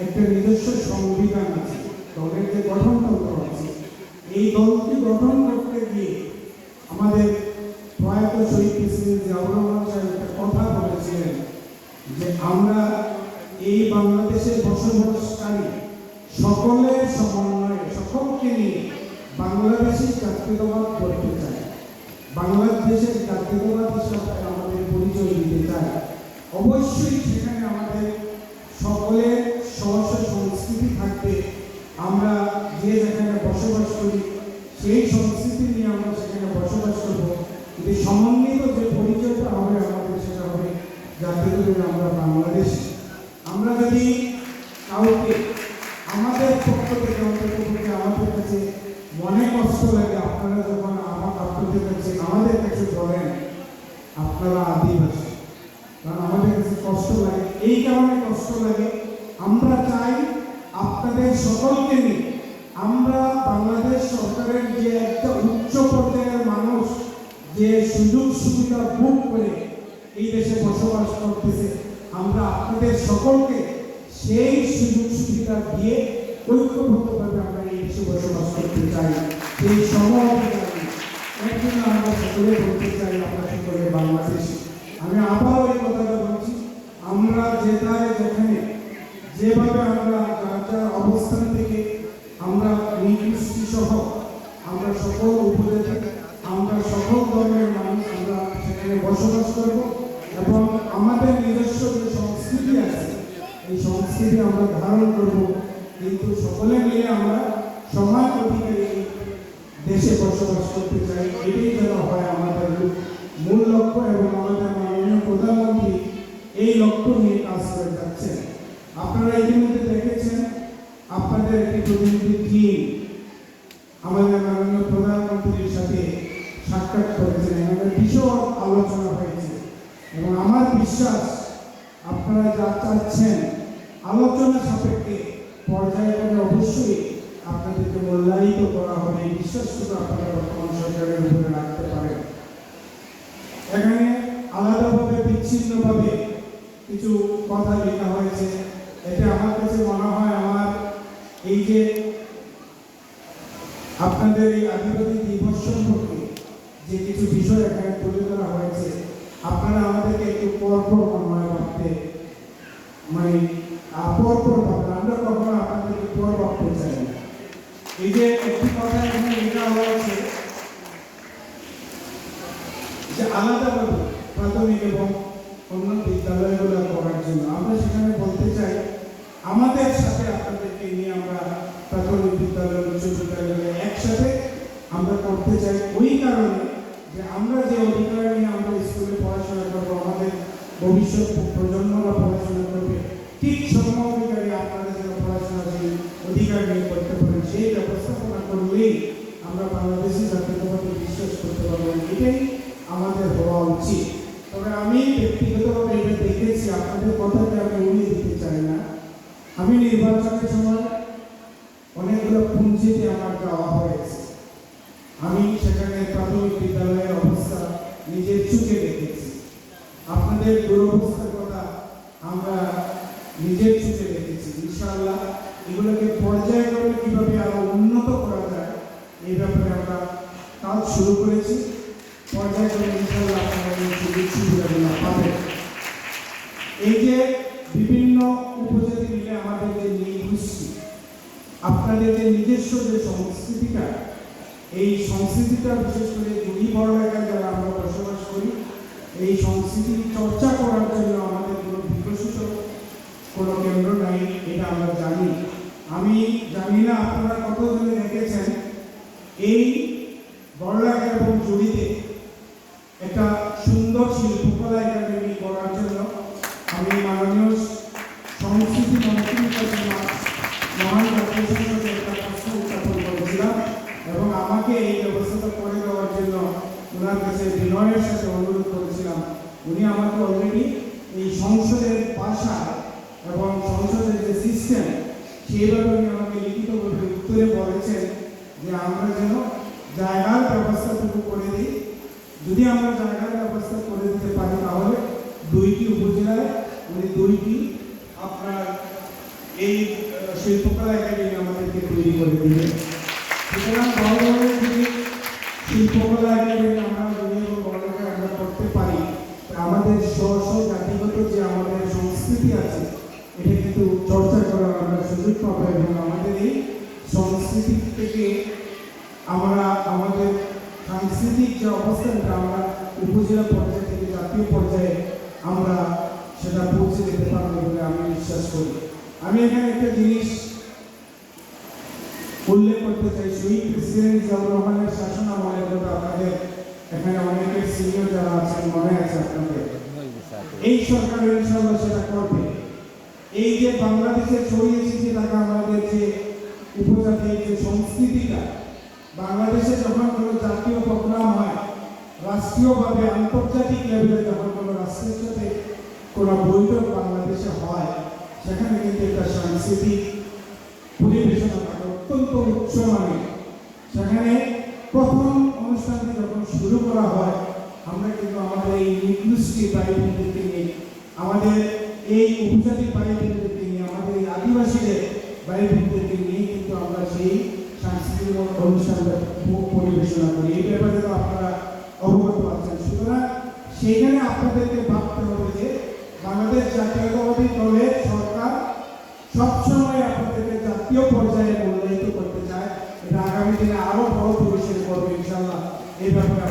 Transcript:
একটা নিজস্ব সংবিধান আছে, দলের যে গঠনতন্ত্র আছে, এই দলকে গঠন করতে গিয়ে আমাদের প্রয়াত শহীদ প্রেসিডেন্ট জিয়াউর রহমান সাহেব একটা কথা বলেছিলেন যে আমরা এই বাংলাদেশে বসবাসকারী সকলের সমন্বয়ে সকলকে নিয়ে বাংলাদেশের জাতীয়তাবাদ করতে চাই, বাংলাদেশের জাতীয়তাবাদ হিসাবে আমাদের পরিচয় দিতে চাই। অবশ্যই সেখানে আমাদের সকলের স্ব সংস্কৃতি থাকবে, আমরা যে যেখানে বসবাস করি সেই সংস্কৃতি নিয়ে আমরা সেখানে বসবাস করব, কিন্তু সমন্বিত যে পরিচয়টা হবে আমাদের সেটা হবে জাতীয়তাবাদী আমরা বাংলাদেশ। আমরা যদি কাউকে আমাদের পক্ষ থেকে আমাদের কাছে মনে কষ্ট লাগে, আপনারা যখন আপনাদের কাছে আমাদের কাছে বলেন আপনারা আদিবাসী, কারণ আমাদের কাছে কষ্ট লাগে, এই কারণে কষ্ট লাগে আমরা চাই আপনাদের সকলকে নিয়ে আমরা বাংলাদেশ সরকারের যে একটা উচ্চ পর্যায়ের মানুষ যে সুযোগ সুবিধা ভোগ করে এই দেশে বসবাস করতেছে, আমরা আপনাদের সকলকে সেই সুযোগ সুবিধা দিয়ে ঐক্যবদ্ধভাবে আমরা এই দেশে বসবাস করতে চাই। সেই সমঅধিকারী এর জন্য আমরা সকলে বলতে চাই আমরা সকলে বাংলাদেশি। আমি আবারও এই কথাটা বলছি, আমরা যেখানে যেভাবে আমরা যার অবস্থান থেকে আমরা নিকৃষ্টি সহ আমরা সকল উপজাতি আমরা সকল ধর্মের মানুষ আমরা সেখানে বসবাস করব এবং আমাদের নিজস্ব যে সংস্কৃতি আছে এই সংস্কৃতি আমরা ধারণ করব, কিন্তু সকলে মিলে আমরা সমান অধিকারে দেশে বসবাস করতে চাই। এটাই যেন হয় আমাদের মূল লক্ষ্য এবং আমাদের মাননীয় প্রধানমন্ত্রী এই লক্ষ্য নিয়ে কাজ করে যাচ্ছেন। আপনারা ইতিমধ্যে দেখেছেন আপনাদের একটি প্রতিনিধি টিম আমাদের মাননীয় প্রধানমন্ত্রীর সাথে সাক্ষাৎ করেছেন, আমাদের বিশদ আলোচনা হয়েছে এবং আমার বিশ্বাস আপনারা যা চাচ্ছেন আলোচনা সাপেক্ষে পর্যায়ক্রমে অবশ্যই আপনাদেরকে মূল্যায়িত করা হবে, এই বিশ্বাসটুকু আপনারা বর্তমান সরকারের উপরে রাখতে পারেন। এখানে আলাদাভাবে বিচ্ছিন্নভাবে কিছু কথা লেখা হয়েছে, এটা আমার কাছে মনে হয় আমার এই যে আপনাদের এই আদিবাসী দিবস সম্পর্কে যে কিছু বিষয় এখানে তুলে ধরা হয়েছে, আপনারা আমাদেরকে একটু পরপর মনে হয় ভাবতে পরপর ভাববেন, আমরা কখনো আপনাদেরকে পর ভাবতে চাই না। এই যে একটি কথা এখানে লেখা হয়েছে যে আলাদাভাবে প্রাথমিক এবং অন্য বিদ্যালয়গুলো করার জন্য, আমরা সেখানে বলতে চাই আমাদের সাথে আপনাদেরকে নিয়ে আমরা প্রাথমিক বিদ্যালয় উচ্চ বিদ্যালয়ে একসাথে আমরা করতে চাই, ওই কারণে যে আমরা যে অধিকার নিয়ে আমরা স্কুলে পড়াশোনা করবো, আমাদের ভবিষ্যৎ প্রজন্মরা পড়াশোনা করবে, ঠিক সম অধিকারী আপনারা যারা পড়াশোনা সেই অধিকার নিয়ে করতে পারেন, সেই ব্যবস্থাপনা করলেই আমরা বাংলাদেশি জাতীয়তাবাদে বিশ্বাস করতে পারবো, এটাই আমাদের হওয়া উচিত। তবে আমি ব্যক্তিগতভাবে এটা দেখেছি, আপনাদের কথাকে আমি উড়িয়ে দিতে চাই না। আমি নির্বাচনের সময় অনেকগুলো পুঞ্জিতে আমার যাওয়া হয়েছে, আমি সেখানে প্রাথমিক বিদ্যালয়ের অবস্থা নিজের চোখে দেখেছি, আপনাদের দুরবস্থার কথা আমরা নিজের চোখে দেখেছি। ইনশাআল্লাহ এগুলোকে পর্যায়ক্রমে কিভাবে আরো উন্নত করা যায় এই ব্যাপারে আমরা কাজ শুরু করেছি, পর্যায়ক্রমে ইনশাআল্লাহ আপনারা এই সুযোগ সুবিধাগুলো পাবেন। এই যে বিভিন্ন উপজাতি মিলে আমাদের যে নৃগোষ্ঠী, আপনাদের যে নিজস্ব যে সংস্কৃতিটা, এই সংস্কৃতিটা বিশেষ করে দুই বড় এলাকায় যারা আমরা বসবাস করি, এই সংস্কৃতি চর্চা করার জন্য আমাদের কোনো বিকশিত কোনো কেন্দ্র নাই, এটা আমরা জানি। আমি জানি না আপনারা কতজনে দেখেছেন এই বড়লাখা এবং জুড়িতে একটা সুন্দর শিল্পকলা একাডেমি করার জন্য আমি মাননীয় সংস্কৃতি মন্ত্রীর কাছে মহান জাতীয় সংসদে একটা প্রশ্ন উত্থাপন করেছিলাম এবং আমাকে এই ব্যবস্থাটা করে দেওয়ার জন্য ওনার কাছে বিনয়ের সাথে অনুরোধ করেছিলাম। উনি আমাকে অলরেডি এই সংসদের ভাষা এবং সংসদের যে সিস্টেম সেইভাবে উনি আমাকে লিখিতভাবে উত্তরে বলেছেন যে আমরা যেন জায়গার ব্যবস্থাটুকু করে দিই, যদি আমরা জায়গার ব্যবস্থা করে দিতে পারি তাহলে দুইটি উপজেলায় উনি দুইটি আপনার এই শিল্পকলা একাডেমি আমাদেরকে তৈরি করে দিবে। সুতরাং বড় যদি শিল্পকলা একাডেমি আমরা যদি বড়কে আমরা করতে পারি, আমাদের স্ব জাতিগত যে আমাদের সংস্কৃতি আছে এটা কিন্তু চর্চা করার আমরা সুযোগ পাবো, এবং আমাদের এই সংস্কৃতি থেকে আমরা আমাদের সাংস্কৃতিক যে অবস্থানটা আমরা উপজেলা পর্যায়ে থেকে জাতীয় পর্যায়ে আমরা সেটা পৌঁছে যেতে পারবো বলে আমি বিশ্বাস করি। আমি এখানে একটা জিনিস উল্লেখ করতে চাই, শহীদ প্রেসিডেন্ট জিয়াউর রহমানের শাসনামলের কথা আপনাদের এখানে অনেকের সিনিয়র যারা আছেন মনে আছে আপনাদের। এই সরকার ইনশাআল্লাহ সেটা করবে। এই যে বাংলাদেশে ছড়িয়েছে যে টাকা আমাদের যে উপজাতির যে সংস্কৃতিটা, বাংলাদেশে যখন কোনো জাতীয় প্রোগ্রাম হয়, রাষ্ট্রীয়ভাবে আন্তর্জাতিক লেভেলে যখন কোনো রাষ্ট্রের সাথে কোনো বৈঠক বাংলাদেশে হয়, সেখানে কিন্তু একটা সাংস্কৃতিক পরিবেশনা থাকে অত্যন্ত উচ্চমানের। সেখানে প্রথম অনুষ্ঠানটি যখন শুরু করা হয়, আমরা কিন্তু আমাদের এই নিকৃষ্টি বাড়িগুলিকে নিয়ে, আমাদের এই উপজাতি বাড়িগুলিকে নিয়ে, আমাদের এই আদিবাসীদের বাড়িগুলিকে নিয়ে কিন্তু আমরা সেই সাংস্কৃতিক অনুষ্ঠানটা পরিবেশনা করি। এই ব্যাপারে তো আপনারা অবগত আছেন। সুতরাং সেইখানে আপনাদেরকে ভাবতে হবে যে বাংলাদেশ জাতীয়তাবাদী দলের সরকার সবসময় আপনাদেরকে জাতীয় পর্যায়ে মূল্যায়িত করতে চায়। এটা আগামী দিনে আরো বড় পরিসরে করবে ইনশাআল্লাহ। এই ব্যাপারে